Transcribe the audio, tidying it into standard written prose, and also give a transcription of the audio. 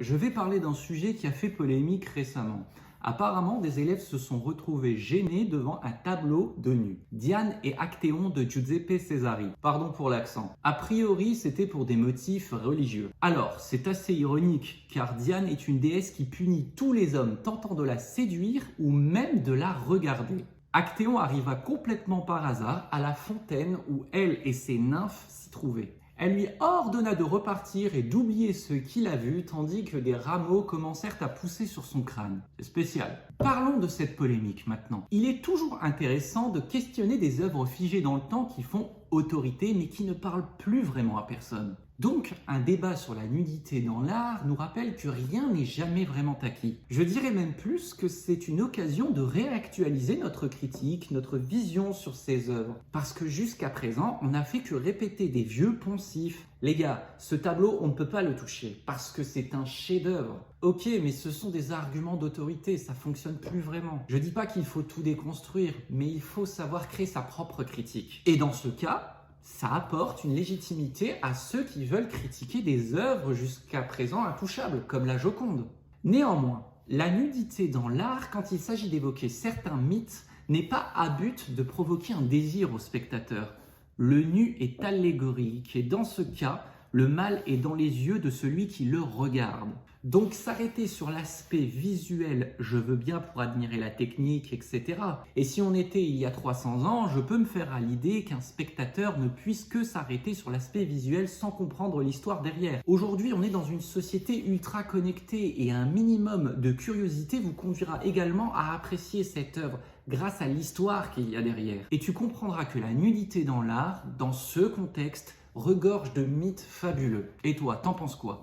Je vais parler d'un sujet qui a fait polémique récemment. Apparemment, des élèves se sont retrouvés gênés devant un tableau de nus. Diane et Actéon de Giuseppe Cesari. Pardon pour l'accent. A priori, c'était pour des motifs religieux. Alors, c'est assez ironique, car Diane est une déesse qui punit tous les hommes tentant de la séduire ou même de la regarder. Actéon arriva complètement par hasard à la fontaine où elle et ses nymphes s'y trouvaient. Elle lui ordonna de repartir et d'oublier ce qu'il a vu, tandis que des rameaux commencèrent à pousser sur son crâne. C'est spécial. Parlons de cette polémique maintenant. Il est toujours intéressant de questionner des œuvres figées dans le temps qui font autorité mais qui ne parlent plus vraiment à personne. Donc, un débat sur la nudité dans l'art nous rappelle que rien n'est jamais vraiment acquis. Je dirais même plus que c'est une occasion de réactualiser notre critique, notre vision sur ces œuvres. Parce que jusqu'à présent, on n'a fait que répéter des vieux poncifs. Les gars, ce tableau, on ne peut pas le toucher parce que c'est un chef-d'œuvre. Ok, mais ce sont des arguments d'autorité, ça fonctionne plus vraiment. Je dis pas qu'il faut tout déconstruire, mais il faut savoir créer sa propre critique. Et dans ce cas, ça apporte une légitimité à ceux qui veulent critiquer des œuvres jusqu'à présent intouchables, comme la Joconde. Néanmoins, la nudité dans l'art, quand il s'agit d'évoquer certains mythes, n'est pas à but de provoquer un désir au spectateur. Le nu est allégorique et dans ce cas, le mal est dans les yeux de celui qui le regarde. Donc s'arrêter sur l'aspect visuel, je veux bien pour admirer la technique, etc. Et si on était il y a 300 ans, je peux me faire à l'idée qu'un spectateur ne puisse que s'arrêter sur l'aspect visuel sans comprendre l'histoire derrière. Aujourd'hui, on est dans une société ultra connectée et un minimum de curiosité vous conduira également à apprécier cette œuvre grâce à l'histoire qu'il y a derrière. Et tu comprendras que la nudité dans l'art, dans ce contexte, regorge de mythes fabuleux. Et toi, t'en penses quoi ?